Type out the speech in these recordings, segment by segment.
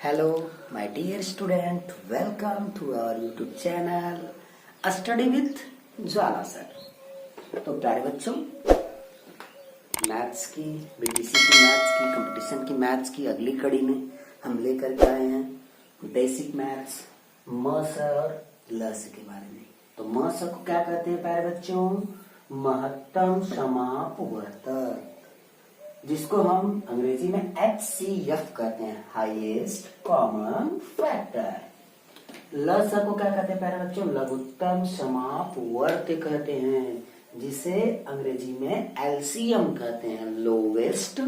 Hello, my dear student. Welcome to our YouTube channel Study with Jwala sir. तो प्यारे बच्चों, maths की BTC की मैथ्स की कंपटीशन की मैथ्स की अगली कड़ी में हम लेकर के आए हैं बेसिक मैथ्स म स और ल स के बारे में। तो म स को क्या कहते हैं प्यारे बच्चों? महत्तम समापवर्तक, जिसको हम अंग्रेजी में HCF कहते हैं, हाईएस्ट कॉमन फैक्टर। ल स को क्या कहते हैं प्यारे बच्चों? लघुत्तम समापवर्त कहते हैं, जिसे अंग्रेजी में LCM कहते हैं, लोवेस्ट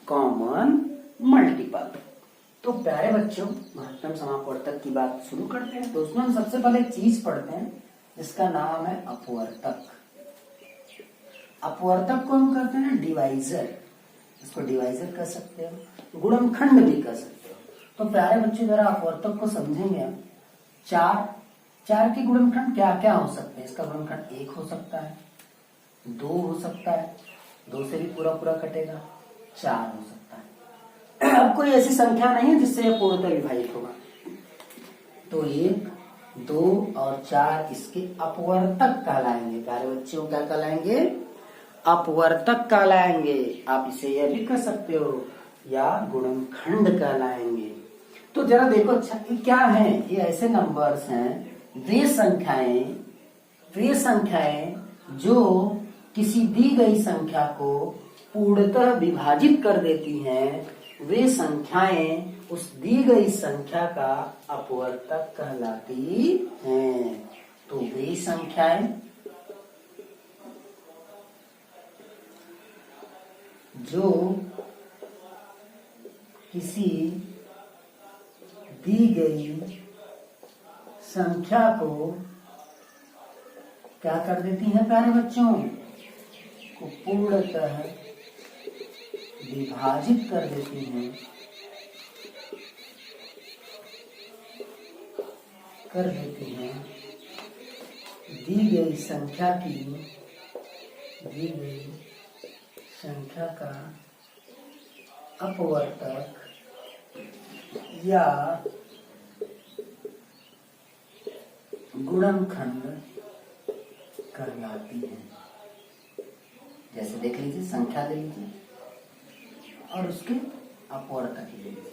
कॉमन मल्टीपल। तो प्यारे बच्चों, महत्तम समापवर्तक की बात शुरू करते हैं। तो उसमें हम सबसे पहले एक चीज पढ़ते हैं जिसका नाम है अपवर्तक। अपवर्तक को हम कहते हैं डिवाइजर, इसको डिवाइजर कह सकते हो, गुणनखंड भी कह सकते हो। तो प्यारे बच्चों, जरा अपवर्तक को समझेंगे हम। चार के गुणनखंड क्या क्या हो सकते हैं? इसका गुणनखंड 1 हो सकता है, 2 हो सकता है, 2 से भी पूरा पूरा कटेगा, 4 हो सकता है। अब कोई ऐसी संख्या नहीं है जिससे यह पूर्णतः विभाजित होगा। तो 1, 2 और 4 इसके अपवर्तक कहलाएंगे। प्यारे बच्चों, क्या कहलाएंगे? अपवर्तक कहलाएंगे। आप इसे यह भी कह सकते हो या गुणनखंड कहलाएंगे। तो जरा देखो, अच्छा ये क्या है? ये ऐसे नंबर्स हैं, वे संख्याएं जो किसी दी गई संख्या को पूर्णतः विभाजित कर देती हैं, वे संख्याएं उस दी गई संख्या का अपवर्तक कहलाती हैं। तो वे संख्याएं जो किसी दी गई संख्या को क्या कर देती हैं प्यारे बच्चों? को पूर्णतः विभाजित कर देती हैं, दी गई संख्या का अपवर्तक या गुणनखंड कहलाती है। जैसे देख लीजिए, संख्या ले लीजिए और उसके अपवर्तक ले लीजिए।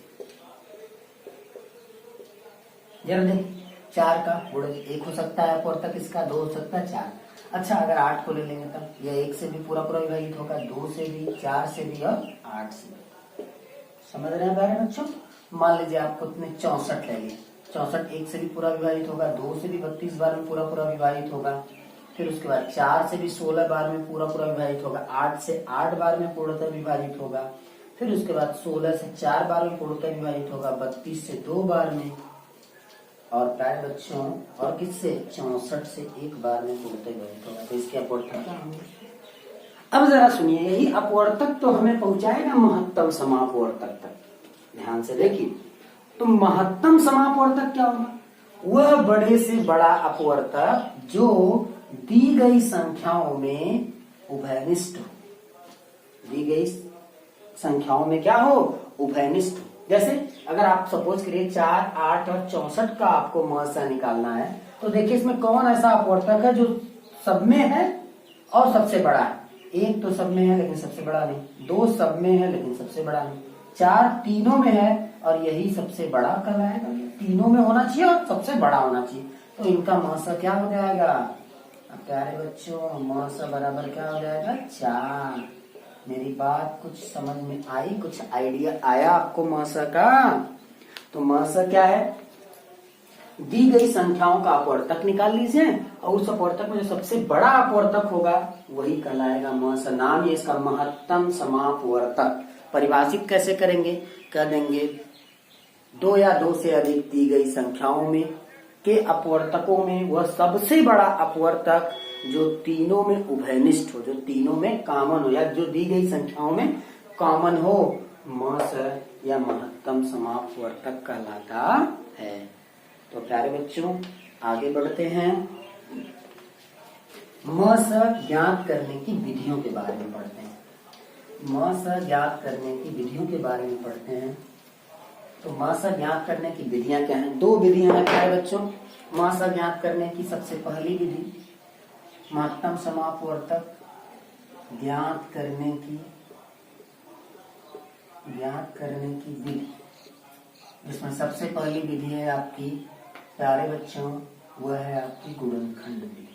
जरा देखिए, 4 का गुणज 1 हो सकता है, अपवर्तक इसका 2 हो सकता है, 4। अच्छा, अगर 8 को ले लेंगे तब यह 1 से भी पूरा पूरा विभाजित होगा, 2 से भी, 4 से भी और 8 से भी। समझ रहे हैं प्यारे बच्चों? मान लीजिए आपको इतने 64 ले लिए, 64 1 से भी पूरा विभाजित होगा, 2 से भी 32 बार में पूरा पूरा विभाजित होगा, फिर उसके बाद 4 से भी 16 बार में पूरा पूरा विभाजित होगा, 8 से 8 बार में पूर्णतः विभाजित होगा, फिर उसके बाद 16 से 4 बार में पूर्णतः विभाजित होगा, 32 से 2 बार में, और प्यारे बच्चों और किससे? 64 से 1 बार में पूर्णतः विभाजित होगा। तो इसके अपवर्तक क्या होंगे? अब जरा सुनिए, यही अपवर्तक तो हमें पहुंचाएगा महत्तम समापवर्तक तक। ध्यान से देखिए, तो महत्तम समापवर्तक क्या होगा? वह बड़े से बड़ा अपवर्तक जो दी गई संख्याओं में उभयनिष्ठ हो। दी गई संख्याओं में क्या हो? उभयनिष्ठ हो। जैसे अगर आप सपोज करिए 4, 8 और 64 का आपको म स निकालना है, तो देखिए इसमें कौन ऐसा अपवर्तक है जो सब में है और सबसे बड़ा है? 1 तो सब में है लेकिन सबसे बड़ा नहीं, 2 सब में है लेकिन सबसे बड़ा नहीं, 4 तीनों में है और यही सबसे बड़ा कहलाएगा। तीनों में होना चाहिए और सबसे बड़ा होना चाहिए। तो इनका म स क्या हो जाएगा? प्यारे बच्चों, म स बराबर क्या हो जाएगा? 4। मेरी बात कुछ समझ में आई? कुछ आइडिया आया आपको म स का? तो म स क्या है? दी गई संख्याओं का अपवर्तक निकाल लीजिए और उस अपवर्तक में जो सबसे बड़ा अपवर्तक होगा वही कहलाएगा म स। नाम ये इसका महत्तम समापवर्तक। परिभाषित कैसे करेंगे? कह देंगे 2 या 2 से अधिक दी गई संख्याओं में के अपवर्तकों में वह सबसे बड़ा अपवर्तक जो तीनों में उभयनिष्ठ हो, जो तीनों में कॉमन हो, या जो दी गई संख्याओं में कॉमन हो, म स या महत्तम समापवर्तक कहलाता है। तो प्यारे बच्चों, आगे बढ़ते हैं। म स ज्ञात करने की विधियों के बारे में पढ़ते हैं। म स ज्ञात करने की विधियों के बारे में पढ़ते हैं। तो मासा ज्ञात करने की विधियां क्या हैं? दो विधियां हैं प्यारे बच्चों मासा ज्ञात करने की। सबसे पहली विधि महत्तम समापवर्तक ज्ञात करने की विधि, जिसमें सबसे पहली विधि है आपकी प्यारे बच्चों, वह है आपकी गुणनखंड विधि।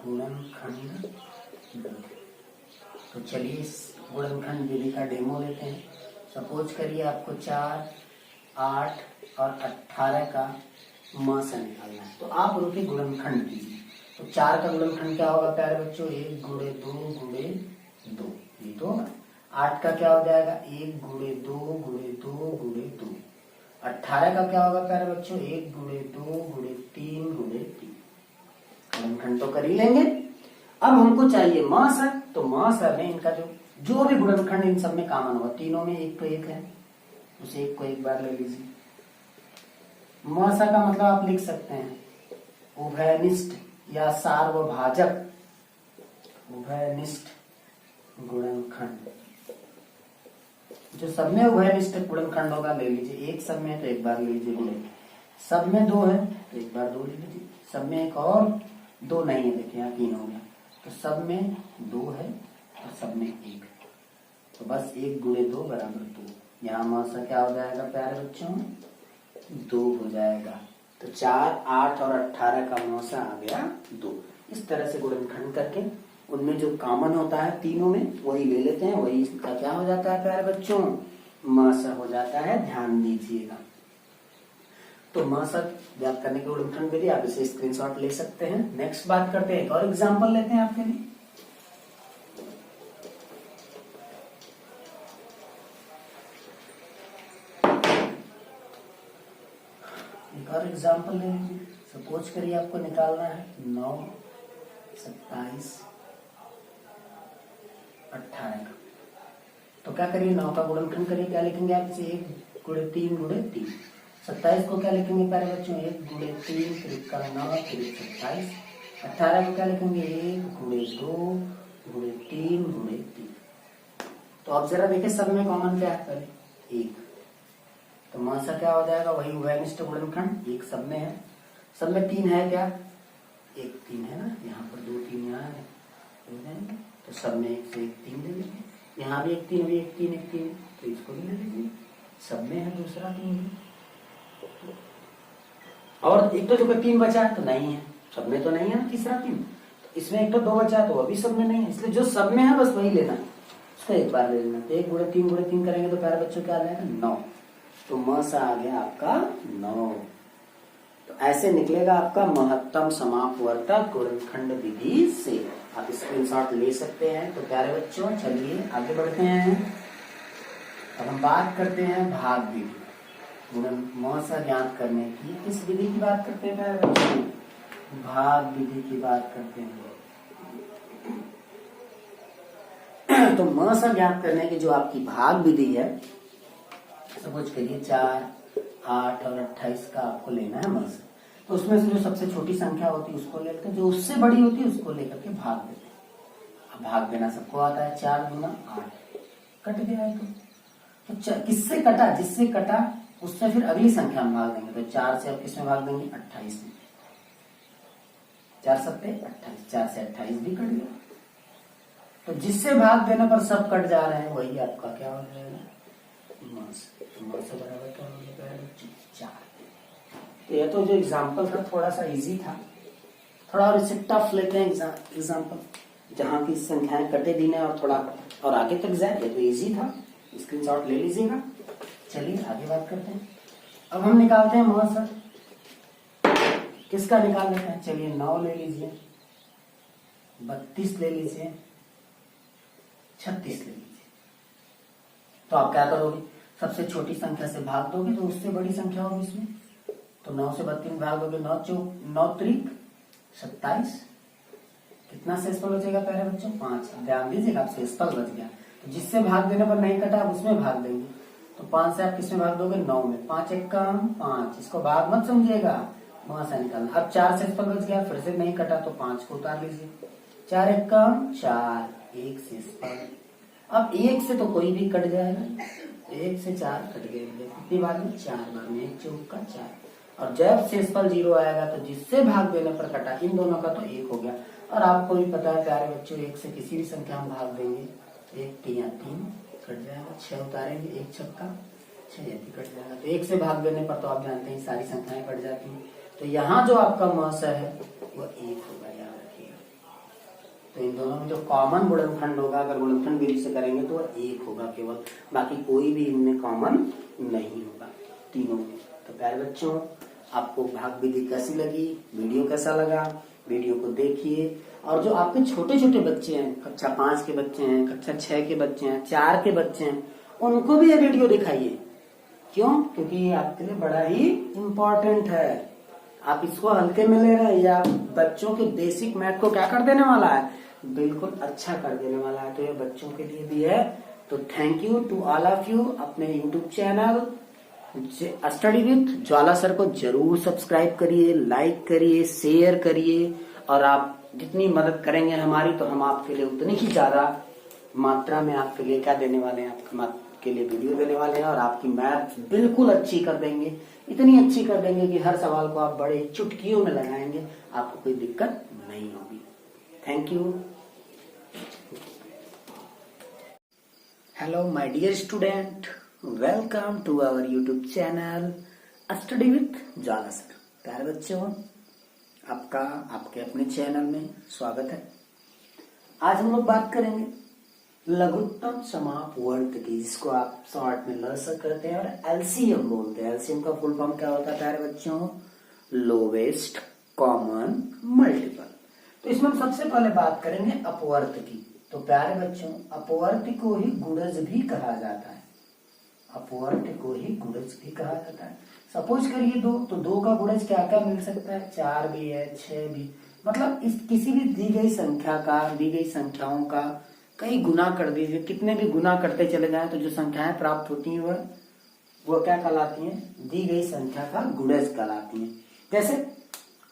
गुणनखंड विधि। तो चलिए इस गुणनखंड विधि का डेमो लेते हैं। सपोज करिए आपको 4, 8 और 18 का मासा निकालना है, तो आप उनके गुणनखंड कीजिए। तो 4 का गुणनखंड क्या होगा प्यारे बच्चों? 1 गुणे 2 गुणे 2, ये तो 8 का क्या हो जाएगा? 1 गुणे 2 गुणे 2 गुणे 2। 18 का क्या होगा प्यारे बच्चों? 1 गुणे 2 गुणे 3 गुणे 3। गुणनखंड तो कर ही लेंगे। अब हमको चाहिए मासा। तो मासा में इनका जो भी गुणनखंड इन सब में कॉमन होगा, तीनों में एक तो एक है, उस एक को एक बार ले लीजिए। मासा का मतलब आप लिख सकते हैं उभयनिष्ठ या सार्वभाजक उभयनिष्ठ गुणनखंड। जो सब में उभयनिष्ठ गुणनखंड होगा ले लीजिए। एक सब में है तो एक बार ले लीजिए गुणे, सब में 2 है तो एक बार 2 ले लीजिए, सब में एक और 2 नहीं है, देखिए यहाँ 3 हो गया, तो सब में 2 है और सब में 1 है, तो बस 1 गुणे 2 बराबर 2। यहाँ मासा क्या हो जाएगा प्यारे बच्चों? 2 हो जाएगा। तो 4, 8 और 18 का मासा आ गया 2। इस तरह से गुणनखंड करके उनमें जो कॉमन होता है तीनों में वही ले लेते हैं, वही इसका क्या हो जाता है प्यारे बच्चों? मासा हो जाता है। ध्यान दीजिएगा। तो मासा ज्ञात करने के गुणनखंड विधि, आप इसे स्क्रीनशॉट ले सकते हैं। नेक्स्ट बात करते हैं, एक और एग्जांपल लेते हैं आपके लिए। एक और एग्जांपल ले लीजिए। सपोज करिए आपको निकालना है 9, 27, 18 का। तो क्या करिए? 9 का गुणनखंड करिए। क्या लिखेंगे आप इसे? 1 गुणे 3 गुणे 3। 27 को क्या लिखेंगे प्यारे बच्चों? 1 गुणे 3 त्रिक का 9 त्रिक 27। 18 को क्या लिखेंगे? 1 गुणे 2 गुणे 3 गुणे 3। तो अब जरा देखिए सब में कॉमन क्या है? पहले 1, तो मासा क्या हो जाएगा? वही उभयनिष्ठ गुणनखंड। 1 सब में है, सब में 3 है क्या? 1 3 है ना, यहाँ पर 2 3 यहाँ है, तो सब में 1 से 1 3 ले लीजिए। यहाँ भी 1 3 भी 1 3 1 3, तो इसको भी ले लीजिए। सब में है दूसरा 3, और एक तो जो 3 बचा है तो नहीं है, सब में तो नहीं है ना तीसरा 3, तो इसमें एक तो 2 बचा है तो अभी सब में नहीं है, इसलिए जो सब में है बस वही लेना है, उसका एक बार ले लेना। तो 1 गुणे 3 करेंगे तो प्यारे बच्चों क्या आ जाएगा? 9। तो मासा आ गया आपका 9। तो ऐसे निकलेगा आपका महत्तम समापवर्तक गुणनखंड विधि से। आप स्क्रीनशॉट ले सकते हैं। तो प्यारे बच्चों चलिए आगे बढ़ते हैं। अब हम बात करते हैं भाग विधि। मासा ज्ञात करने की किस विधि की बात करते हैं प्यारे बच्चों? भाग विधि की बात करते हैं। तो मासा ज्ञात करने की जो आपकी भाग विधि है, सपोज करिए 4, 8 और 28 का आपको लेना है मासा। तो उसमें से जो सबसे छोटी संख्या होती है उसको लेकर, जो उससे बड़ी होती है उसको लेकर के भाग देते हैं। अब भाग देना सबको आता है। 4 गुना 8 कट गया है। तो किससे कटा? जिससे कटा उससे फिर अगली संख्या में भाग देंगे। तो 4 से अब किसमें भाग देंगे? 28 में। 4 सत्ते 28, 4 से 28 भी कट गया। तो जिससे भाग देने पर सब कट जा रहे हैं वही आपका क्या हो जाएगा? मास बराबर क्या हो जाएगा? 4। तो यह तो जो एग्जाम्पल था थोड़ा सा इजी था, थोड़ा और इससे टफ लेते हैं एग्जाम्पल, जहां की संख्याएं कटे भी नहीं और थोड़ा और आगे तक जाए। ये तो इजी था, स्क्रीनशॉट ले लीजिएगा। चलिए आगे बात करते हैं। अब हम निकालते हैं मासा। किसका निकाल लेते हैं? चलिए 9 ले लीजिए, 32 ले लीजिए, 36 ले लीजिए। तो आप क्या करोगे? सबसे छोटी संख्या से भाग दोगे तो उससे बड़ी संख्या होगी इसमें। तो 9 से 32 भाग दोगे, 9 त्रिक 27। कितना शेषफल बचेगा प्यारे बच्चों? 5। ध्यान दीजिएगा, आप शेषफल बच गया। तो जिससे भाग देने पर नहीं कटा आप उसमें भाग देंगे। तो 5 से आप किसमें भाग दोगे? 9 में। 5 1 का 5, इसको भाग मत समझिएगा, वहां से निकालना। अब 4 शेषफल बच गया, फिर से नहीं कटा तो 5 को उतार लीजिए। 4 1 का 4, 1 शेषफल। अब 1 से तो कोई भी कट जाएगा, 1 से 4 कट गए, कितनी बार में 4 बार में, 1 चौक का 4। और जब शेषफल 0 आएगा तो जिससे भाग देने पर कटा, इन दोनों का तो 1 हो गया। और आपको भी पता है प्यारे बच्चों, 1 से किसी भी संख्या में भाग देंगे, 1 3 3 कट जाएगा, 6 उतारेंगे, 1 छक्का 6 कट जाएगा। तो 1 से भाग देने पर तो आप जानते हैं सारी संख्याएं कट जाती हैं। तो यहाँ जो आपका मस है वो 1 होगा, याद रखिएगा। तो इन दोनों में जो कॉमन गुणनखंड होगा, अगर गुणनखंड विधि से करेंगे तो 1 होगा केवल, बाकी कोई भी इनमें कॉमन नहीं होगा तीनों में। तो प्यारे बच्चों, आपको भाग विधि कैसी लगी, वीडियो कैसा लगा, वीडियो को देखिए। और जो आपके छोटे छोटे बच्चे हैं, कक्षा 5 के बच्चे हैं, कक्षा 6 के बच्चे हैं, 4 के बच्चे हैं, उनको भी ये वीडियो दिखाइए। क्यों? क्योंकि ये आपके लिए बड़ा ही इम्पोर्टेंट है। आप इसको हल्के में ले रहे हैं, या बच्चों के बेसिक मैथ को क्या कर देने वाला है, बिल्कुल अच्छा कर देने वाला है। तो ये बच्चों के लिए भी है। तो thank you to all of you. अपने YouTube channel study with Jwala sir को जरूर सब्सक्राइब करिए, लाइक करिए, शेयर करिए। और आप जितनी मदद करेंगे हमारी, तो हम आपके लिए उतनी ही ज्यादा मात्रा में आपके लिए क्या देने वाले हैं, आपके लिए वीडियो देने वाले हैं। और आपकी मैथ बिल्कुल अच्छी कर देंगे, इतनी अच्छी कर देंगे कि हर सवाल को आप बड़े चुटकियों में लगाएंगे, आपको कोई दिक्कत नहीं होगी। Thank you. Hello my dear student, welcome to our YouTube channel study with Jwala sir. प्यारे बच्चों, आपका आपके अपने चैनल में स्वागत है। आज हम लोग बात करेंगे लघुत्तम समापवर्त की, जिसको आप शॉर्ट में लसक कहते हैं और एलसीएम बोलते हैं। एलसीएम का फुल फॉर्म क्या होता है प्यारे बच्चों? Lowest common multiple. तो इसमें हम सबसे पहले बात करेंगे अपवर्त की। तो प्यारे बच्चों, अपवर्त को ही गुणज भी कहा जाता है। अपवर्त को ही गुणज भी कहा जाता है। सपोज करिए 2, तो 2 का गुणज क्या क्या मिल सकता है? 4 भी है, 6 भी। मतलब इस किसी भी दी गई संख्या का, दी गई संख्याओं का कई गुना कर दीजिए, कितने भी गुना करते चले जाएं, तो जो संख्याएं प्राप्त होती हैं वो क्या कहलाती हैं? दी गई संख्या का गुणज कहलाती हैं। जैसे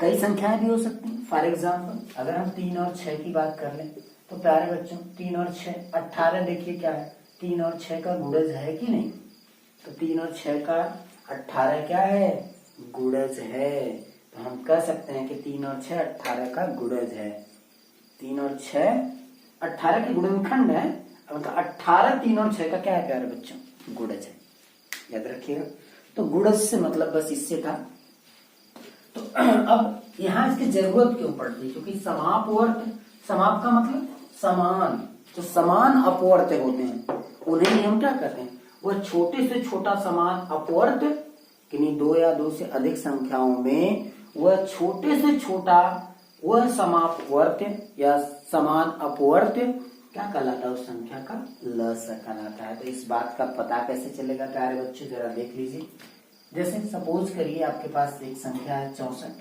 कई संख्याएं भी हो सकती हैं। फॉर एग्जाम्पल, अगर हम 3 और 6 की बात कर लें, तो प्यारे बच्चों 3 और 6 18, देखिए क्या है, 3 और 6 का गुणज है कि नहीं? तो 3 और 6 का 18 क्या है? गुणज है। तो हम कह सकते हैं कि 3 और 6 18 का गुणज है। 3 और 6 18 के गुणनखंड है। मतलब 18 3 और 6 का क्या है प्यारे बच्चों? गुणज है। याद रखिएगा। तो गुणज से मतलब बस इससे था। तो अब यहाँ इसकी जरूरत क्यों पड़ती है? क्योंकि समापवर्त, समाप का मतलब समान, जो समान अपवर्त होते हैं उन्हें हम क्या कहते हैं? वह छोटे से छोटा समान अपवर्त, किन्हीं 2 या 2 से अधिक संख्याओं में वह छोटे से छोटा वह समापवर्त या समान अपवर्त क्या कहलाता है? उस संख्या का लसक कहलाता है। तो इस बात का पता कैसे चलेगा प्यारे बच्चों, जरा देख लीजिए। जैसे सपोज करिए आपके पास एक संख्या है 64।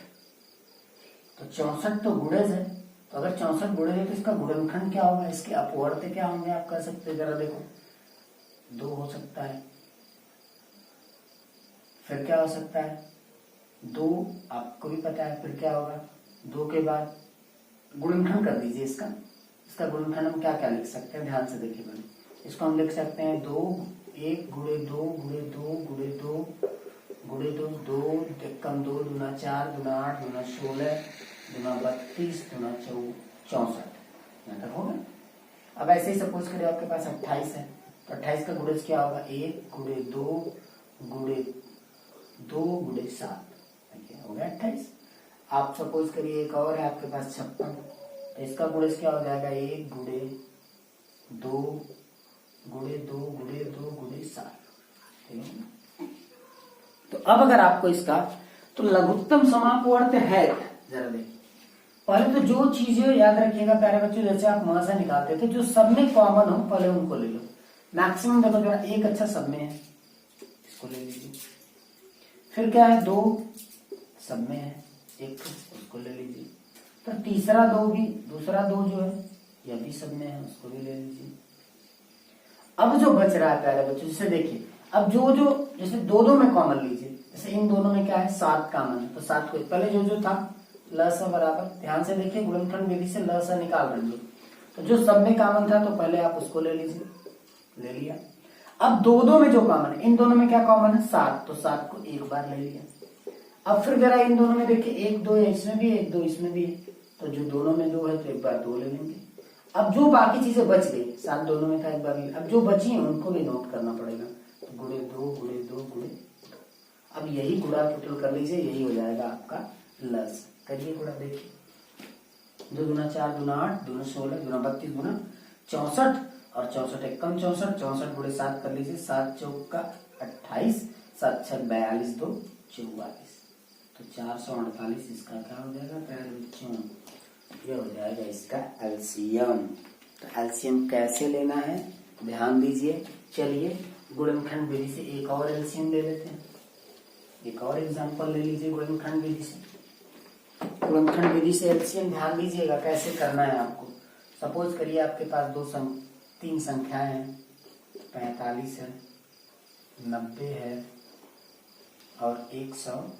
तो 64 तो गुणज है। तो अगर 64 गुणज है तो इसका गुणनखंड क्या होगा? इसके अपवर्त क्या होंगे? आप कह सकते हैं, जरा देखो। 2 हो सकता है, फिर क्या हो सकता है? 2 आपको भी पता है, फिर क्या होगा? 2 के बाद गुणनखंड कर दीजिए इसका। इसका गुणनखंड हम क्या क्या लिख सकते हैं? ध्यान से देखिए बने। इसको हम लिख सकते हैं 2 1 गुणे 2 गुणे 2 गुणे 2 गुणे 2 2 कम 2 दूना 4 दूना 8 दूना 16 दूना 32 दूना 64। यहाँ तक हो गया। अब ऐसे ही सपोज करिए आपके पास 28 है। तो 28 का गुणज क्या होगा? 1 गुणे 2 गुणे 2 गुणे 7। हो गया 28। आप सपोज करिए एक और है आपके पास 56। तो इसका गुणज क्या हो जाएगा? 1 गुणे 2 गुणे 2 गुणे 2 गुणे 7। ठीक है। तो अब अगर आपको इसका तो लघुत्तम समापवर्त है, जरा देखिए। पहले तो जो चीजें याद रखिएगा प्यारे बच्चों, जैसे आप वहां से निकालते थे, जो सब में कॉमन हो पहले उनको ले लो। मैक्सिमम देखो जरा, एक अच्छा सब में है, इसको ले लीजिए। फिर क्या है? 2 सब में है, एक उसको ले लीजिए। तो तीसरा 2 भी, दूसरा 2 जो है यह भी सब में है, उसको भी ले लीजिए। अब जो बच रहा है प्यारे बच्चों, जैसे देखिए, अब जो जैसे 2 में कॉमन लीजिए। जैसे इन दोनों में क्या है? 7 कॉमन है। तो 7 को पहले जो था लसा बराबर, ध्यान से देखिए, गुणनखंड विधि से लसा निकाल रही है। तो जो सब में कॉमन था तो पहले आप उसको ले लीजिए, ले लिया। अब दो दो में जो कॉमन है, इन दोनों में क्या कॉमन है 7, तो 7 को एक बार ले लिया। अब फिर जरा इन दोनों में देखिए 1 2 है, इसमें भी 1 2 इसमें भी है, तो जो दोनों में 2 है तो एक बार 2 ले लेंगे। अब जो बाकी चीजें बच गई, 7 दोनों में था एक बार, अब जो बची है उनको भी नोट करना पड़ेगा, तो गुणे 2 गुणे 2 गुणे। अब यही गुणा टोटल कर लीजिए, यही हो जाएगा आपका लस। करिए गुणा, देखिए 2 दूना 4 दूना 8 दूना 16 दूना 32 दूना 64 और 64 एक कम 64, 64 गुणे 7 कर लीजिए, 7 चौका 28, 7 छक 42 2 44, तो 448 इसका क्या हो जाएगा प्यारे बच्चों, ये हो जाएगा इसका एलसीएम। तो एलसीएम कैसे लेना है ध्यान दीजिए। चलिए गुणनखंड विधि से एक और एलसीएम ले लेते हैं, एक और एग्जांपल ले लीजिए गुणनखंड विधि से। गुणनखंड विधि से एलसीएम ध्यान दीजिएगा कैसे करना है आपको। सपोज करिए आपके पास 3 संख्याएं हैं, 45 है, 90 है और 105।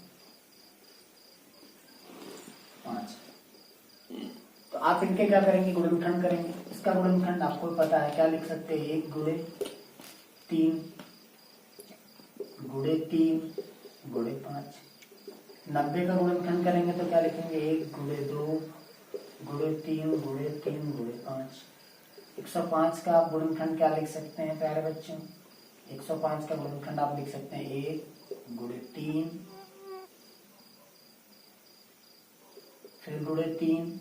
तो आप इनके क्या करेंगे, गुणनखंड करेंगे। इसका गुणनखंड आपको पता है, क्या लिख सकते हैं, 1 गुणे 3 गुणे 3 गुणे 5। 90 का गुणनखंड करेंगे तो क्या लिखेंगे, 1 गुणे 2 गुणे 3 गुणे 3 गुणे 5। 105 का आप गुणनखंड क्या लिख सकते हैं प्यारे बच्चों, 105 का गुणनखंड आप लिख सकते हैं 1 गुणे 3 फिर गुणे 3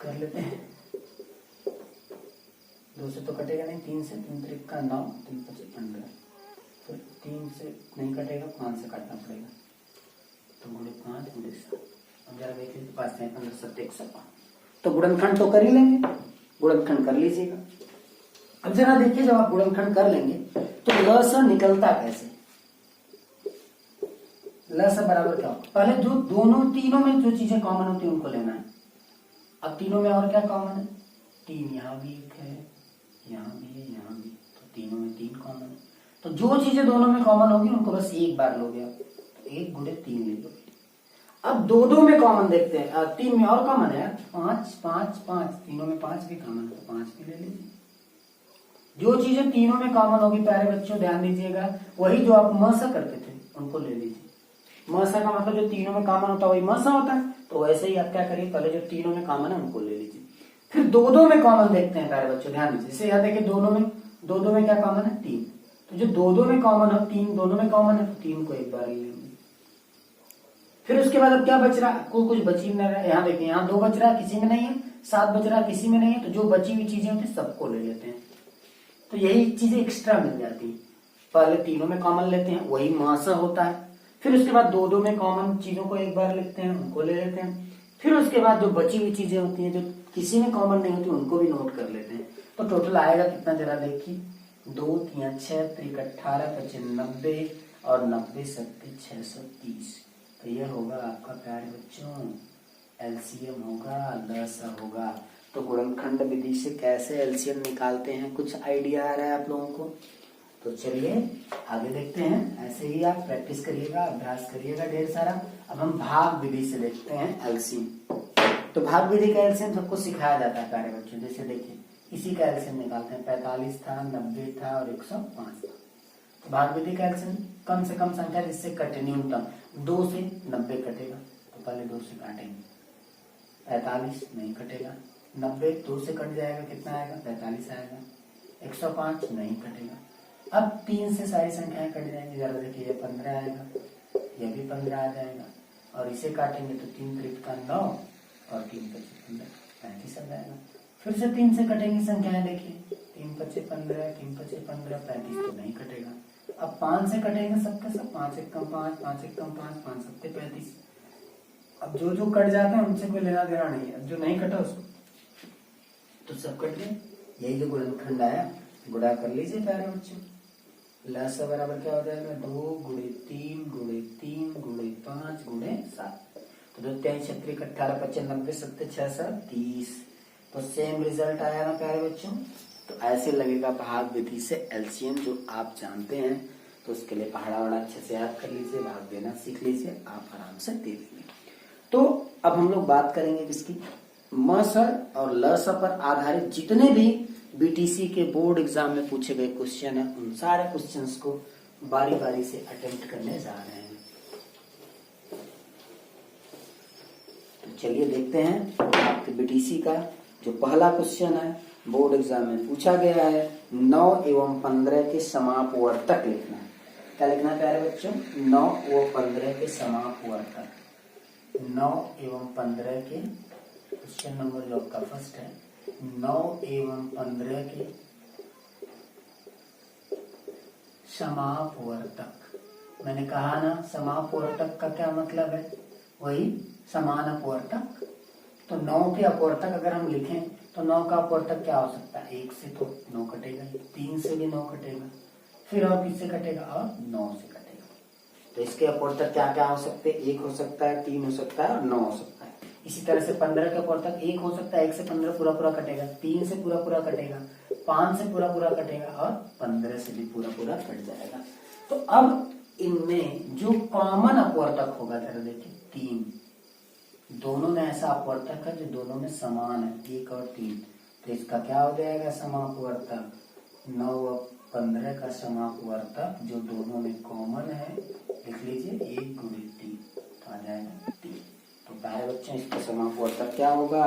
कर लेते हैं, 2 से तो कटेगा नहीं, 3 से 3 त्रिक का 9 3 5 15, फिर 3 से नहीं कटेगा, 5 से काटना पड़ेगा, तो गुणे 5 गुणे 7। अब जरा देख लीजिए 5 से 15 7 105, तो गुणनखंड तो कर ही लेंगे, गुणनखंड कर लीजिएगा। अब जरा देखिए जब आप गुणनखंड कर लेंगे तो लस निकलता कैसे, लस बराबर क्या होगा, पहले जो तीनों में जो चीजें कॉमन होती है उनको लेना है। अब तीनों में और क्या कॉमन है, 3 यहाँ भी एक है, यहाँ भी है, यहाँ भी, तो तीनों में 3 कॉमन है। तो जो चीजें दोनों में कॉमन होगी उनको बस एक बार लोगे आप, तो 1 गुणे 3 ले लोगे। अब दो में कॉमन देखते हैं, 3 में और कॉमन है 5 5 5, तीनों में 5 भी कॉमन है, तो 5 भी ले लीजिए। जो चीजें तीनों में कॉमन होगी प्यारे बच्चों ध्यान दीजिएगा, वही जो आप म से करते थे उनको ले लीजिए। म से का मतलब जो तीनों में कॉमन होता है वही म से होता है, तो वैसे ही आप क्या करिए, पहले जो तीनों में कॉमन है उनको ले लीजिए। फिर दो में कॉमन देखते हैं प्यारे बच्चों ध्यान दीजिए। जैसे यहाँ देखिए दो में क्या कॉमन है 3, तो जो दो में कॉमन है 3 दोनों में कॉमन है, तो 3 को एक बार ले लेंगे। फिर उसके बाद अब क्या बच रहा है, कुछ बची नहीं रहा है, यहाँ देखिए यहाँ 2 बच रहा है किसी में नहीं है, 7 बच रहा है किसी में नहीं है, तो जो बची हुई चीजें होती है सबको ले लेते हैं, तो यही चीजें एक्स्ट्रा मिल जाती है। पहले तीनों में कॉमन लेते हैं वही मासा होता है, फिर उसके बाद दो में कॉमन चीजों को एक बार लिखते हैं उनको ले लेते हैं, फिर उसके बाद जो बची हुई चीजें होती हैं जो किसी में कॉमन नहीं होती उनको भी नोट कर लेते हैं। तो टोटल आएगा कितना जरा देखिए, 2 3 6 3 18 25 90 और 90 70 630, तो यह होगा आपका प्यारे बच्चों एलसीएम होगा, लसा होगा। तो गुणनखंड विधि से कैसे एलसीएम निकालते हैं कुछ आइडिया आ रहा है आप लोगों को, तो चलिए आगे देखते हैं। ऐसे ही आप प्रैक्टिस करिएगा, अभ्यास करिएगा ढेर सारा। अब हम भाग विधि से देखते हैं एलसीएम। तो भाग विधि का एलसीएम सबको सिखाया जाता है प्यारे बच्चों। जैसे देखिए इसी का एलसीएम निकालते हैं, 45 था 90 था और 105 था। तो भाग विधि का एलसीएम कम से कम संख्या जिससे कटे न्यूनतम, 2 से 90 कटेगा, तो पहले 2 से काटेंगे, 45 नहीं कटेगा, 90 2 से कट जाएगा कितना आएगा 45 आएगा, 105 नहीं कटेगा। अब 3 से सारी संख्याएं कट जाएंगी, जरा देखिए ये 15 आएगा, ये भी 15 आ जाएगा, और इसे काटेंगे तो 3 त्रिक का 9 और 3 पच्चीस 35 आ जाएगा। फिर से 3 से कटेंगी संख्याएं, देखिए 3 पच्चीस 15 3 पच्चीस 15 35 तो नहीं कटेगा। अब 5 से कटेंगे सबके सब, 5 एक कम 5 5 एक कम 5 5 सबके 35। अब जो जो कट जाते हैं उनसे कोई लेना देना नहीं है, अब जो नहीं कटा उसको तो सब कट गए। यही जो गुणनखंड आया गुणा कर लीजिए प्यारे बच्चों। लसा बराबर क्या हो जाएगा, 2 गुणे 3 गुणे 3 गुणे 5 गुणे 7, तो 2 3 36 18 25 90 70 6 7 30, तो सेम रिजल्ट आया ना प्यारे बच्चों। तो ऐसे लगेगा भाग विधि से एलसीएम, जो आप जानते हैं तो उसके लिए पहाड़ा वहाड़ा अच्छे से याद कर लीजिए, भाग देना सीख लीजिए, आप आराम से दे देंगे। तो अब हम लोग बात करेंगे किसकी, म स और ल स पर आधारित जितने भी बीटीसी के बोर्ड एग्जाम में पूछे गए क्वेश्चन है, उन सारे क्वेश्चंस को बारी बारी से अटेम्प्ट करने जा रहे हैं। तो चलिए देखते हैं आपके बीटीसी का जो पहला क्वेश्चन है बोर्ड एग्जाम में पूछा गया है। 9 एवं 15 के समापवर्तक लिखना है। क्या लिखना है प्यारे बच्चों? 9 व 15 के समापवर्तक। 9 एवं 15 के क्वेश्चन नंबर जो आपका फर्स्ट है, 9 एवं 15 के समापवर्तक। मैंने कहा ना समापवर्तक का क्या मतलब है? वही समान अपवर्तक। तो 9 के अपवर्तक अगर हम लिखें तो 9 का अपवर्तक क्या हो सकता है? 1 से तो 9 कटेगा, 3 से भी 9 कटेगा, फिर और किससे कटेगा? और 9 से कटेगा। तो इसके अपवर्तक क्या क्या हो सकते हैं? 1 हो सकता है, 3 हो सकता है और 9 हो सकता है। इसी तरह से 15 के अपवर्तक 1 हो सकता है, 1 से 15 पूरा पूरा कटेगा, 3 से पूरा पूरा कटेगा, 5 से पूरा पूरा कटेगा और 15 से भी पूरा पूरा कट जाएगा। तो अब इनमें जो कॉमन अपवर्तक होगा, जरा देखिए 3, दोनों में ऐसा अपवर्तक है जो दोनों में समान है, 1 और 3। तो इसका क्या हो जाएगा? समापवर्तक। 9 और 15 का समापवर्तक जो दोनों में कॉमन है, लिख लीजिए 1 गुणे 3, तो आ जाएगा 3। तो प्यारे बच्चों इसका समापवर्तक क्या होगा?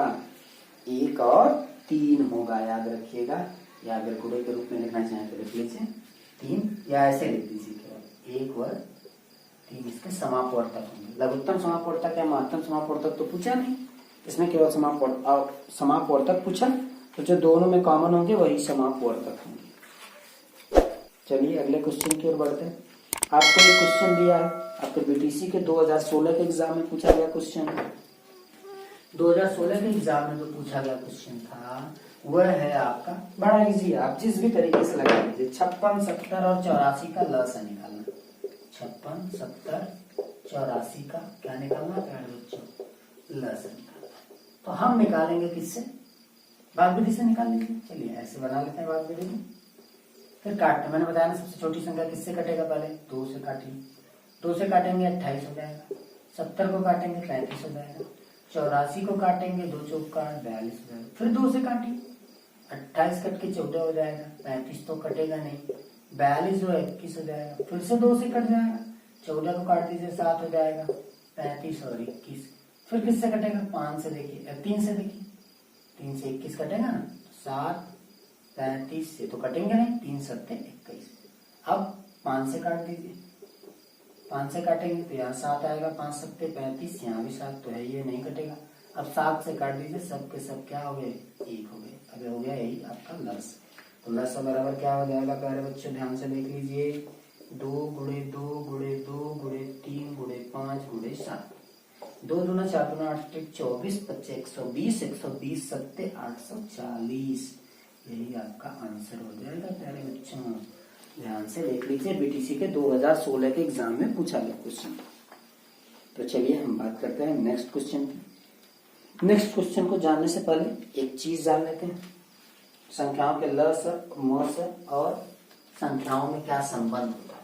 1 और 3 होगा, याद रखिएगा। या अगर गुणे के रूप में लिखना चाहें तो लिख लीजिए 3, या ऐसे लिख दीजिए केवल 1 और 3 इसके समापवर्तक होंगे। लघुत्तम समापवर्तक या महत्तम समापवर्तक तो पूछा नहीं, इसमें केवल समापवर्तक पूछा। तो जो दोनों में कॉमन होंगे वही समापवर्तक होंगे। चलिए अगले क्वेश्चन की ओर बढ़ते हैं। आपको एक क्वेश्चन दिया है, आपके बीटीसी के 2016 के एग्जाम में पूछा गया क्वेश्चन। 2016 के एग्जाम में जो पूछा गया क्वेश्चन था वह है आपका, बड़ा इजी है, आप जिस भी तरीके से लगा लीजिए। 56, 70 और 84 का लसा निकालना। 56, 70, 84 का क्या निकालना प्यारे बच्चों? लसा निकालना। तो हम निकालेंगे किससे? भाग विधि से निकाल लीजिए। चलिए ऐसे बना लेते हैं भाग विधि में। फिर काटते, मैंने बताया ना सबसे छोटी संख्या किससे कटेगा? पहले 2 से काटिए, 2 से काटेंगे 28 हो जाएगा, 70 को काटेंगे 35 हो जाएगा, 84 को काटेंगे 2 चौका 42 हो जाएगा, फिर 2 से काटिए, 28 कट के 14 हो जाएगा, 35 तो कटेगा नहीं, 42 जो 21 हो जाएगा, फिर से 2 से कट जाएगा, 14 को काट दीजिए 7 हो जाएगा, 35 और 21, फिर किससे कटेगा? 5 से देखिए, 3 से देखिए, 3 से 21 कटेगा ना, 7, 35 से तो कटेंगे नहीं, 3 सत्ते 21। अब 5 से काट दीजिए, 5 से काटेंगे तो यहाँ 7 आएगा, 5 सत्ते 35, यहाँ भी 7 तो है, ये नहीं कटेगा। अब 7 से काट दीजिए, सब के सब क्या हो गए? 1 हो गए। अब हो गया यही आपका लस। तो लस बराबर क्या हो जाएगा प्यारे बच्चों? ध्यान से देख लीजिए, 2 गुणे 2 गुणे 2 गुणे 3 गुणे 5 गुणे 7, 2 दूना 4 दूना 8, 24, 25, 120, 120 सत्ते 840, यही आपका आंसर हो जाएगा प्यारे बच्चों। ध्यान से देख लीजिए, बीटीसी के 2016 के एग्जाम में पूछा गया क्वेश्चन। तो चलिए हम बात करते हैं नेक्स्ट क्वेश्चन की। नेक्स्ट क्वेश्चन को जानने से पहले एक चीज जान लेते हैं, संख्याओं के लस मस और संख्याओं में क्या संबंध होता है।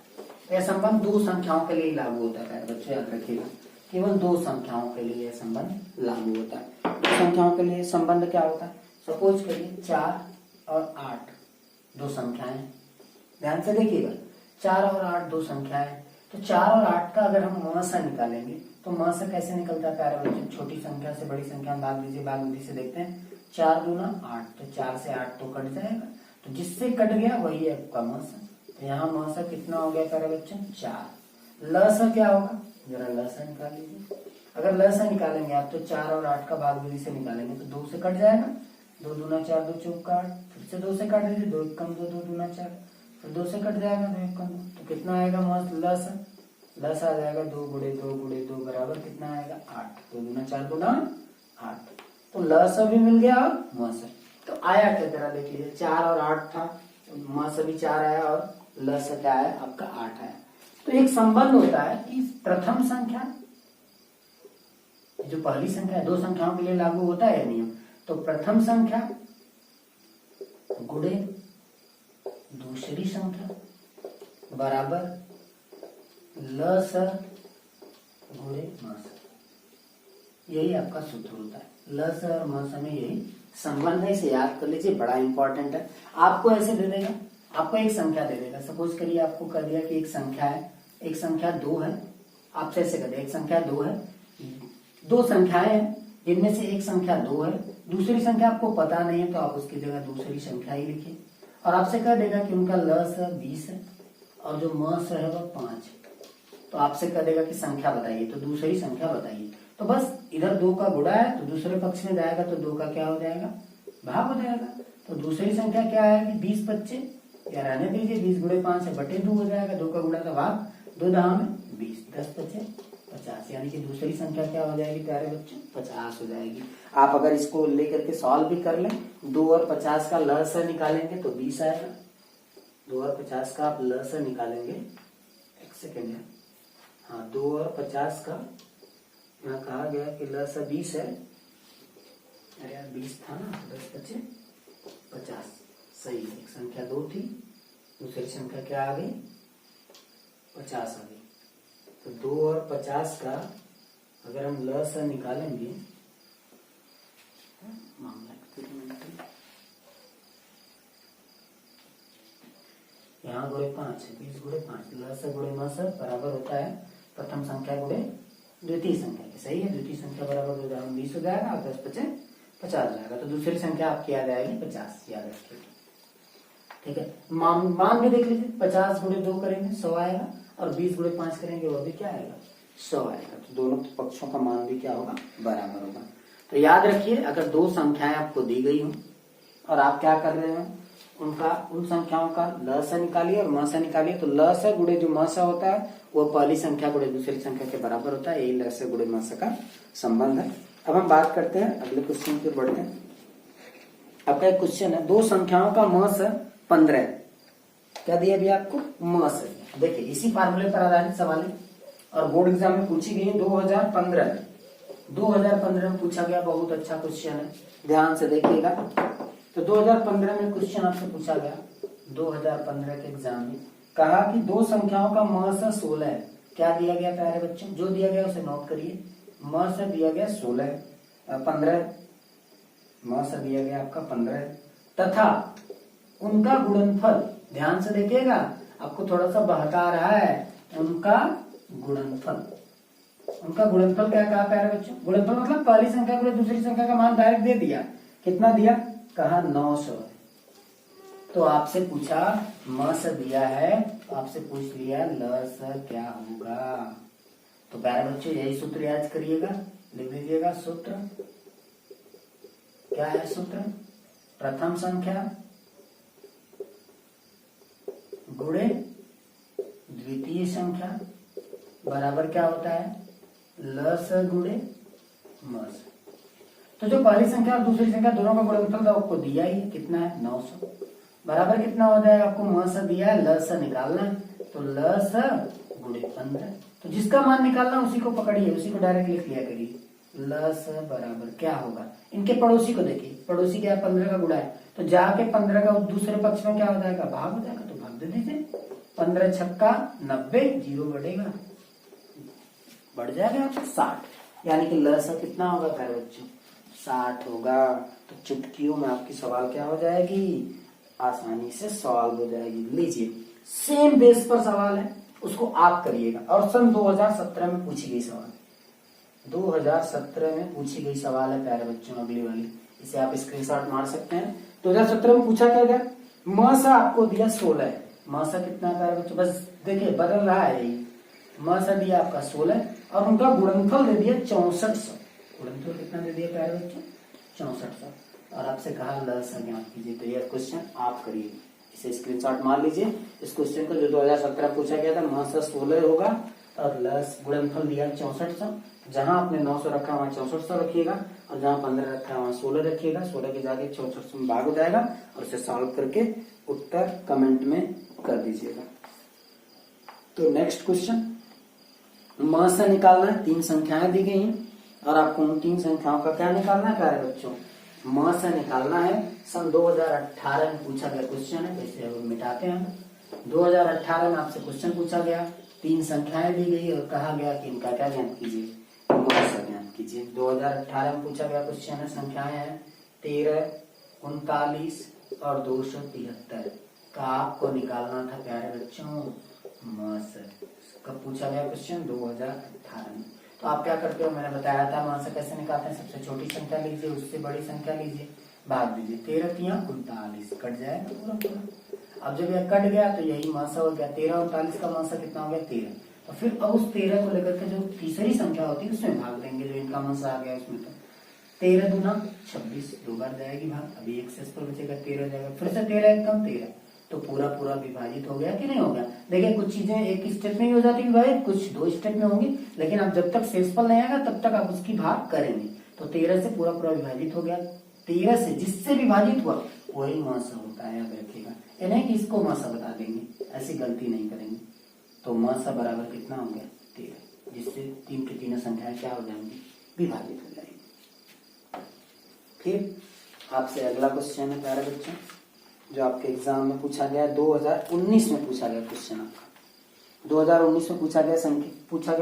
यह संबंध 2 संख्याओं के लिए लागू होता है बच्चों, याद रखिएगा, केवल 2 संख्याओं के लिए यह संबंध लागू होता है। 2 संख्याओं के लिए संबंध क्या होता है? सपोज करिए 4 और 8 2 संख्याएं, ध्यान से देखिएगा, 4 और 8 2 संख्याएं। तो 4 और 8 का अगर हम मसा निकालेंगे तो मसा कैसे निकलता है प्यारे बच्चों? छोटी संख्या से बड़ी संख्या में भाग दीजिए, भाग विधि से देखते हैं। 4 दूना 8, तो 4 से 8 तो कट जाएगा, तो जिससे कट गया वही है आपका मसा। तो यहाँ मसा कितना हो गया प्यारे बच्चों? 4। लसा क्या होगा? जरा लसा निकाल लीजिए। अगर लसा निकालेंगे आप तो 4 और 8 का भाग विधि से निकालेंगे तो 2 से कट जाएगा, 2 दूना 4, 2 चौका 8, फिर से 2 से काट दीजिए, 2 एकम 2, 2 दूना 4, फिर 2 से कट जाएगा, 2 एकम 2, तो कितना आएगा मस्त? लस आ जाएगा 2 गुणे 2 गुणे 2 बराबर कितना आएगा? 8, 2 दूना 4 दूना 8। तो लस भी मिल गया और मस। तो आया क्या जरा देख लीजिए, 4 और 8 था, मस भी 4 आया और लस क्या आया? आपका 8 आया। तो एक संबंध होता है कि प्रथम संख्या जो पहली संख्या है, 2 संख्याओं के लिए लागू होता है नियम। तो प्रथम संख्या गुणे दूसरी संख्या बराबर लस गुणे मस, यही आपका सूत्र होता है। लस और मस में यही संबंध है, इसे याद कर लीजिए, बड़ा इंपॉर्टेंट है। आपको ऐसे दे देगा, आपको एक संख्या दे देगा, सपोज करिए आपको कह दिया कि एक संख्या है, एक संख्या 2 है, आपसे ऐसे कर दिया एक संख्या 2 है, दो संख्याएं हैं जिनमें से एक संख्या 2 है, दूसरी संख्या आपको पता नहीं है तो आप उसकी जगह दूसरी संख्या ही लिखिए, और आपसे कह देगा कि उनका लस 20 है और जो मस है वह 5 है, तो आपसे कह देगा कि संख्या बताइए, तो दूसरी संख्या बताइए। तो बस इधर 2 का गुणा है तो दूसरे पक्ष में जाएगा तो 2 का क्या हो जाएगा, भाग हो जाएगा। तो दूसरी संख्या क्या आएगी, 20 बच्चे, या रहने दीजिए 20 गुणे 5 है बटे 2 हो जाएगा, 2 का गुणा का भाग, 2 दहा में 20, 10 बचे 50, यानी कि दूसरी संख्या क्या हो जाएगी प्यारे बच्चों, 50 हो जाएगी। आप अगर इसको लेकर के सॉल्व भी कर लें, 2 और 50 का लसागु निकालेंगे तो 20 आएगा, 2 और 50 का आप लसागु निकालेंगे, एक सेकेंड है, हाँ 2 और 50 का यहाँ कहा गया कि लसागु 20 है, अरे यार 20 था ना, 10 बचे 50, सही है। एक संख्या 2 थी, दूसरी संख्या क्या आ गई, 50 आ गई। तो 2 और 50 का अगर हम लसागु निकालेंगे, यहाँ गुणे 5 है, 20 गुणे 5, लसागु गुणे मसागु बराबर होता है प्रथम संख्या गुणे द्वितीय संख्या के, सही है। द्वितीय संख्या बराबर 20 हो जाएगा और 10 बचे 50 हो जाएगा, तो दूसरी संख्या आपकी याद आएगी 50, याद रखिए, ठीक है। मान भी देख लीजिए, 50 गुणे 2 करेंगे 100 आएगा, और 20 गुणे 5 करेंगे वो भी क्या आएगा, 100 आएगा। तो दोनों पक्षों का मान भी क्या होगा, बराबर होगा। तो याद रखिए, अगर दो संख्याएं आपको दी गई हो और आप क्या कर रहे हो, उन संख्याओं का लसागु निकालिए और मसागु निकालिए, तो लसागु गुणे जो मसागु होता है वो पहली संख्या गुणे दूसरी संख्या के बराबर होता है, यही लसागु गुणे मसागु का संबंध है। अब हम बात करते हैं अगले क्वेश्चन पे बढ़ते हैं। आपका एक क्वेश्चन है, दो संख्याओं का मस 15, क्या दिया भी आपको, मस। देखिए इसी फार्मूले पर आधारित सवाल है और बोर्ड एग्जाम में पूछी गई है 2015 में पूछा गया, बहुत अच्छा क्वेश्चन है, ध्यान से देखिएगा। तो 2015 में क्वेश्चन आपसे पूछा गया, 2015 के एग्जाम में कहा कि दो संख्याओं का मस 16 है, क्या दिया गया प्यारे बच्चों, जो दिया गया उसे नोट करिए। मस दिया गया 15, मस दिया गया आपका 15 तथा उनका गुणनफल, ध्यान से देखिएगा, आपको थोड़ा सा बहका रहा है, उनका गुणनफल क्या कहा प्यारे बच्चों, गुणनफल मतलब पहली संख्या को दूसरी संख्या का मान डायरेक्ट दे दिया, कितना दिया, कहा 900। तो आपसे पूछा मस दिया है, तो आपसे पूछ लिया लस क्या होगा। तो प्यारे बच्चों यही सूत्र याद करिएगा, लिख दीजिएगा सूत्र, क्या है सूत्र, प्रथम संख्या गुणे द्वितीय संख्या बराबर क्या होता है, लस गुणे मस। तो जो पहली संख्या और दूसरी संख्या दोनों का गुणनफल था आपको दिया ही, कितना है 900, बराबर कितना हो जाएगा, आपको मस दिया है, लस निकालना है, तो लस गुणे 15। तो जिसका मान निकालना उसी को पकड़िए, उसी को डायरेक्ट लिख लिया करिए, लस बराबर क्या होगा, इनके पड़ोसी को देखिए, पड़ोसी क्या है 15 का गुणा है, तो जाके 15 का दूसरे पक्ष में क्या हो जाएगा, भाग हो जाएगा, तो भाग दे दीजिए, 15 छक्का 90, जीरो बढ़ेगा, बढ़ जाएगा आपको 60, यानी कि लस कितना होगा प्यारे बच्चों, 60 होगा। तो चुटकियों में आपकी सवाल क्या हो जाएगी, आसानी से सॉल्व हो जाएगी। लीजिए सेम बेस पर सवाल है, उसको आप करिएगा, और सन 2017 में पूछी गई सवाल, 2017 में पूछी गई सवाल है प्यारे बच्चों, अगली वाली, इसे आप स्क्रीनशॉट मार सकते हैं। 2017 में पूछा क्या गया, मसा आपको दिया 16 है, मसा कितना है प्यारे बच्चों, बस देखिए बदल रहा है यही, मसा दिया आपका 16 और उनका गुणनफल दे दिया 6400, गुणनफल कितना दे दिया प्यारे बच्चों, 6400, और आपसे कहा लस ज्ञात कीजिए। तो यह क्वेश्चन आप करिए, इसे स्क्रीनशॉट मार लीजिए। इस क्वेश्चन को जो 2017 पूछा गया था, मसा 16 होगा और लस गुणनफल दिया 6400, जहां आपने 900 रखा वहां 6400 रखिएगा, और जहां 15 रखा वहां 16 रखिएगा, 16 के जाके 6400 में भाग हो जाएगा, और इसे सॉल्व करके उत्तर कमेंट में कर दीजिएगा। तो नेक्स्ट क्वेश्चन, मसा निकालना है, 3 संख्याएं दी गई हैं और आपको उन 3 संख्याओं का क्या निकालना है प्यारे बच्चों, मसा निकालना है। सन 2018 में पूछा गया क्वेश्चन है, इसे हम मिटाते हैं। 2018 में आपसे क्वेश्चन पूछा गया, 3 संख्याएं दी गई और कहा गया कि इनका क्या ज्ञात कीजिए, मसा ज्ञात कीजिए। 2018 में पूछा गया क्वेश्चन है, संख्याएं हैं 13, 39 और 273 का आपको निकालना था प्यारे बच्चों मास। कब पूछा गया क्वेश्चन? 2018 में। तो आप क्या करते हो, मैंने बताया था मास कैसे निकालते हैं। सबसे छोटी संख्या लीजिए, उससे बड़ी संख्या लीजिए, भाग दीजिए। 13 तिया 39, कट जाएगा पूरा पूरा। अब जब यह कट गया तो यही मासा हो गया। 13 और 39 का मासा कितना हो गया? 13। तो फिर अब उस 13 को लेकर के जो तीसरी संख्या होती है उसमें भाग देंगे, जो इनका मासा आ गया उसमें। तो 13 दूना 26, 2 बार जाएगी भाग। अभी एक शेष पर बचेगा, 13 जाएगा, फिर से 13 एक कम 13, तो पूरा पूरा विभाजित हो गया कि नहीं हो गया? देखिए कुछ चीजें एक स्टेप में ही हो जाती है भाई, कुछ 2 स्टेप में होंगी, लेकिन आप जब तक शेषफल नहीं आएगा तब तक आप उसकी भाग करेंगे। तो 13 से पूरा पूरा विभाजित हो गया। 13 से जिससे विभाजित हुआ वही मासा होता है, याद रखिएगा। ये नहीं कि इसको मासा बता देंगे, ऐसी गलती नहीं करेंगे। तो मासा बराबर कितना हो गया? 13, जिससे 3 की तीनों संख्याएं क्या हो जाएंगी? विभाजित हो जाएंगी। फिर आपसे अगला क्वेश्चन है प्यारे बच्चों, जो आपके एग्जाम में पूछा गया, 2019 में पूछा गया क्वेश्चन। आपका 2019 में पूछा गया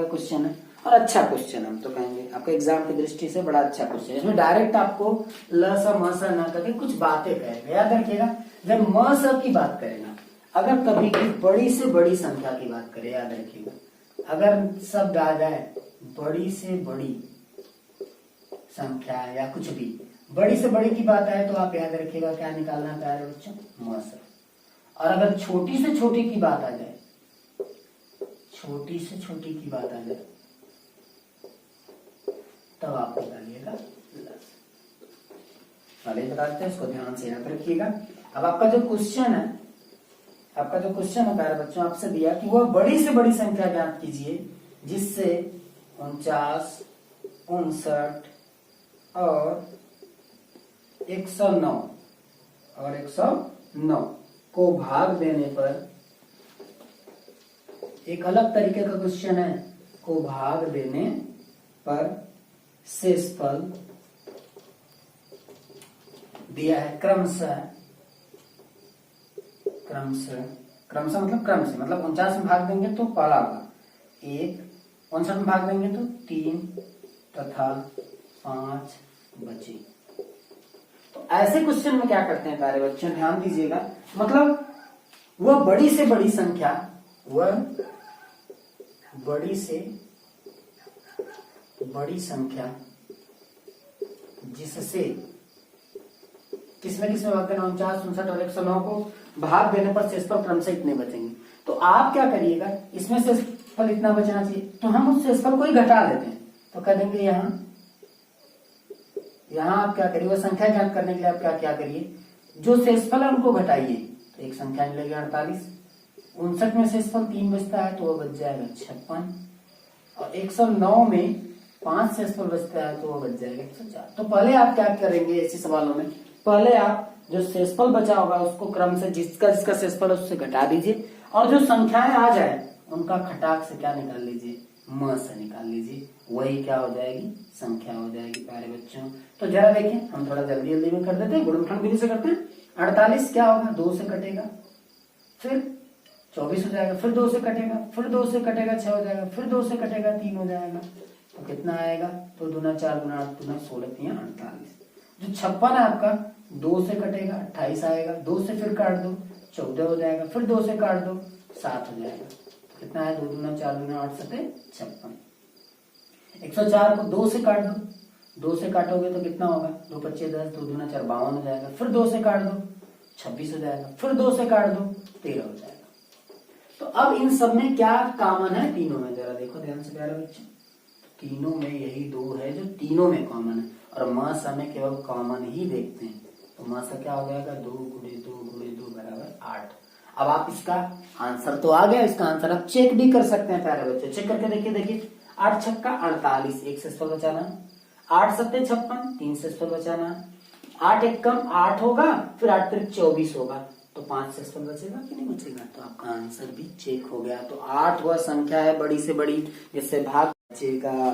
क्वेश्चन है, और अच्छा क्वेश्चन हम तो कहेंगे, आपके एग्जाम की दृष्टि से बड़ा अच्छा क्वेश्चन है। इसमें डायरेक्ट आपको ल स म स न करके कुछ बातें कहेगा। याद रखिएगा, जब म स की बात करेगा, अगर कभी की बड़ी से बड़ी संख्या की बात करें, याद रखिएगा, अगर शब्द आ जाए बड़ी से बड़ी संख्या या कुछ भी बड़ी से बड़ी की बात आए, तो आप याद रखिएगा क्या निकालना है प्यारे बच्चों? म स। और अगर छोटी से छोटी की बात आ जाए, छोटी से छोटी की बात आ जाए, तब आप निकालिएगा लस। पहले बताते हैं, इसको ध्यान से याद रखिएगा। अब आपका जो क्वेश्चन है प्यारे बच्चों, आपसे दिया कि वह बड़ी से बड़ी संख्या ज्ञात कीजिए जिससे 49, 59 और 109 को भाग देने पर, एक अलग तरीके का क्वेश्चन है, को भाग देने पर शेषफल दिया है क्रमशः मतलब क्रम से, मतलब 49 में भाग देंगे तो पहला होगा 1, 59 में भाग देंगे तो 3 तथा 5 बचे। तो ऐसे क्वेश्चन में क्या करते हैं प्यारे बच्चों, ध्यान दीजिएगा, मतलब वह बड़ी से बड़ी संख्या, जिससे किसमें भाग देना, 49, 59 और 109 को भाग देने पर शेषफल क्रमशः इतने बचेंगे। तो आप क्या करिएगा, इसमें शेषफल इतना बचना चाहिए, तो हम उस शेषफल को ही घटा लेते हैं। तो कह देंगे यहाँ आप क्या करिए, वह संख्या ज्ञात करने के लिए आप क्या करिए, जो शेषफल है उनको घटाइए। तो एक संख्या मिलेगी 48, 59 में शेषफल 3 बचता है तो वह बच जाएगा 56, और 109 में 5 शेषफल बचता है तो वह बच जाएगा 104। तो पहले आप क्या करेंगे ऐसे सवालों में, पहले आप जो शेषफल बचा होगा उसको क्रम से जिसका शेषफल है उससे घटा दीजिए, और जो संख्याएं आ जाए उनका खटाक से क्या निकाल लीजिए, म से निकाल लीजिए, वही क्या हो जाएगी, संख्या हो जाएगी प्यारे बच्चों। तो जरा देखिए, हम थोड़ा जल्दी में कर देते हैं, गुणनखंड विधि से करते हैं। 48 क्या होगा, 2 से कटेगा, फिर 24 हो जाएगा, फिर 2 से कटेगा, फिर 2 से कटेगा 6 हो जाएगा, फिर 2 से कटेगा 3 हो जाएगा, तो कितना आएगा, तो 2 4 8 16 3 48। जो 56 है आपका 2 से कटेगा 28 आएगा, 2 से फिर काट दो 14 हो जाएगा, फिर 2 से काट दो 7 हो जाएगा, तो कितना है, 2 4 8 7 56। 104 को 2 से काट दो, 2 से काटोगे तो कितना होगा, 2 25 10, 2 4 52 हो जाएगा, फिर 2 से काट दो 26 हो जाएगा, फिर 2 से काट दो 13 हो जाएगा। तो अब इन सब में क्या कॉमन है, तीनों में, जरा देखो ध्यान से प्यारे बच्चे, तीनों में यही 2 है जो तीनों में कॉमन है, और मासा में केवल कॉमन ही देखते हैं। तो मासा क्या हो जाएगा, 2 × 2 × 2 बराबर 8। अब आप इसका आंसर तो आ गया, इसका आंसर आप चेक भी कर सकते हैं प्यारे बच्चे, चेक करके देखिए 8 छक्का 48, एक शेषफल बचाना, 8 7 56, 3 शेषफल बचाना, 8 1 कम 8 होगा, फिर 8 3 24 होगा, तो 5 शेषफल बचेगा कि नहीं बचेगा, तो आपका आंसर भी चेक हो गया। तो 8 वह संख्या है बड़ी से बड़ी जिससे भाग बचेगा।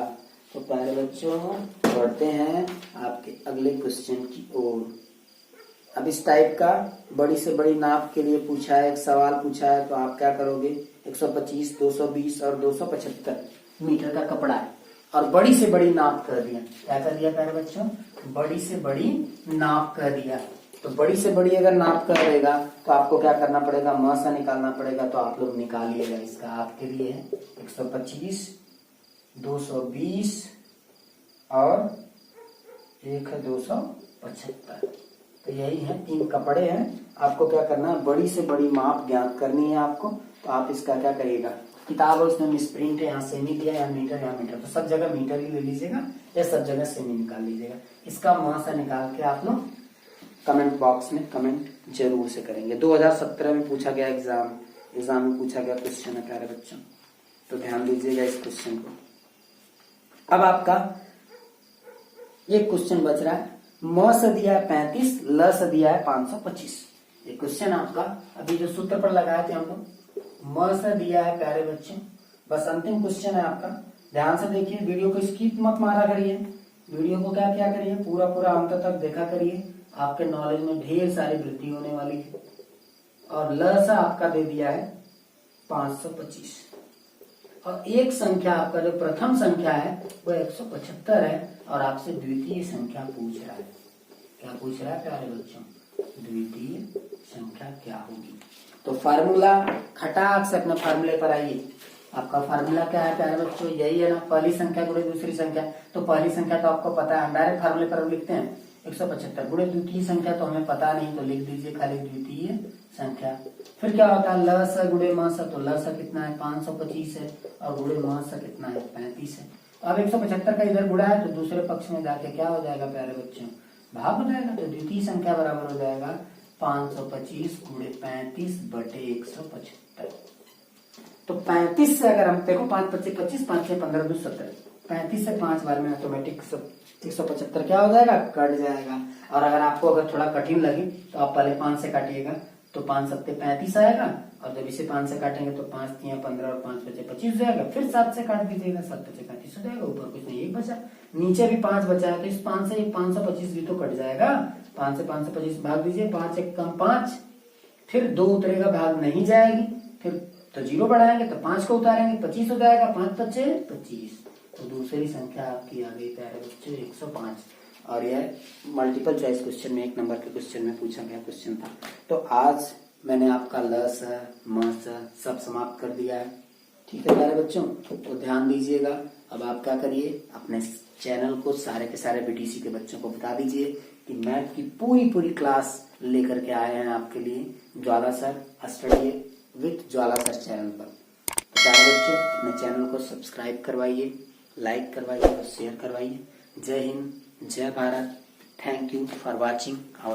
तो प्यारे बच्चों बढ़ते हैं आपके अगले क्वेश्चन की ओर। अब इस टाइप का बड़ी से बड़ी नाप के लिए पूछा है, एक सवाल पूछा है, तो आप क्या करोगे, 125, 220 और 275 मीटर का कपड़ा है और बड़ी से बड़ी नाप कर दिया, क्या कर दिया प्यारे बच्चों, बड़ी से बड़ी नाप कह दिया, तो बड़ी से बड़ी अगर नाप कर देगा तो आपको क्या करना पड़ेगा, म सा निकालना पड़ेगा। तो आप लोग निकालिएगा, इसका आपके लिए है 125, 220 और एक है 275। तो यही है, 3 कपड़े हैं। आपको क्या करना है, बड़ी से बड़ी माप ज्ञात करनी है आपको। तो आप इसका क्या करिएगा, किताब है उसमें मिसप्रिंट है, यहाँ सेमी दिया, यहाँ मीटर, यहाँ मीटर, तो सब जगह मीटर ही ले लीजिएगा या सब जगह सेमी निकाल लीजिएगा। इसका म सा निकाल के आप लोग कमेंट बॉक्स में कमेंट जरूर से करेंगे। 2017 में पूछा गया एग्जाम में पूछा गया क्वेश्चन है प्यारे बच्चों, तो ध्यान दीजिएगा इस क्वेश्चन को। अब आपका एक क्वेश्चन बच रहा है, म से दिया है 35, ल से दिया है 525। ये क्वेश्चन आपका अभी जो सूत्र पर लगाए थे हम लोग, म से दिया है प्यारे बच्चों, बस अंतिम क्वेश्चन है आपका। ध्यान से देखिए, वीडियो को स्किप मत मारा करिए, वीडियो को क्या क्या करिए, पूरा पूरा अंत तक देखा करिए, आपके नॉलेज में ढेर सारी वृद्धि होने वाली है। और ल से आपका दे दिया है 525 और एक संख्या आपका जो प्रथम संख्या है वो 175 है और आपसे द्वितीय संख्या पूछ रहा है। क्या पूछ रहा है प्यारे बच्चों, द्वितीय संख्या क्या होगी। तो फार्मूला खटाक से अपने फार्मूले पर आइए। आपका फार्मूला क्या है प्यारे बच्चों, यही है ना, पहली संख्या गुणे दूसरी संख्या। तो पहली संख्या तो आपको पता है, हम डायरेक्ट फार्मूले पर लिखते हैं 175 गुणे द्वितीय संख्या तो हमें पता नहीं, तो लिख दीजिए खाली द्वितीय संख्या। फिर क्या होता है, ल स गुणे म स, तो ल स कितना है 525 है और गुणे म स कितना है 35 है। तो अब 175 का इधर गुणा है तो दूसरे पक्ष में जाके क्या हो जाएगा प्यारे बच्चों, भाग हो जाएगा। तो द्वितीय संख्या बराबर हो जाएगा 525 गुणे 35 बटे 175। तो 35 से अगर हम देखो 5 25 25 5 6 15 2 17, 35 से 5 बार में ऑटोमेटिक 175 क्या हो जाएगा, कट जाएगा। और अगर आपको अगर थोड़ा कठिन लगे तो आप पहले 5 से काटिएगा, तो 5 सत्ते 35 आएगा और जब इसे 5 से काटेंगे तो 5 3 15 और 5 बचे 25 हो जाएगा। फिर 7 से काट दीजिएगा, 7 बचे 35 हो जाएगा। ऊपर कुछ नहीं, एक बचा, नीचे भी 5 बचा है, तो इस 5 से 525 भी तो कट जाएगा। 5 से 525 भाग दीजिए, 5 1 कम 5, फिर 2 उतरेगा, भाग नहीं जाएगी, फिर तो 0 बढ़ाएंगे तो 5 को उतारेंगे 25 हो जाएगा, 5 बचे 25। तो दूसरी संख्या आपकी आ गई प्यारे बच्चों 105। और यह मल्टीपल चॉइस क्वेश्चन में 1 नंबर के क्वेश्चन में पूछा गया क्वेश्चन था। तो आज मैंने आपका ल स म स सब समाप्त कर दिया है, ठीक है प्यारे बच्चों। तो ध्यान दीजिएगा, अब आप क्या करिए, अपने चैनल को सारे के सारे बीटीसी के बच्चों को बता दीजिए कि मैथ की पूरी क्लास लेकर के आए हैं आपके लिए Jwala sir study with Jwala sir channel पर। तो प्यारे बच्चों, अपने चैनल को सब्सक्राइब करवाइए, लाइक करवाइए और शेयर करवाइए। जय हिंद, जय भारत। Thank you for watching our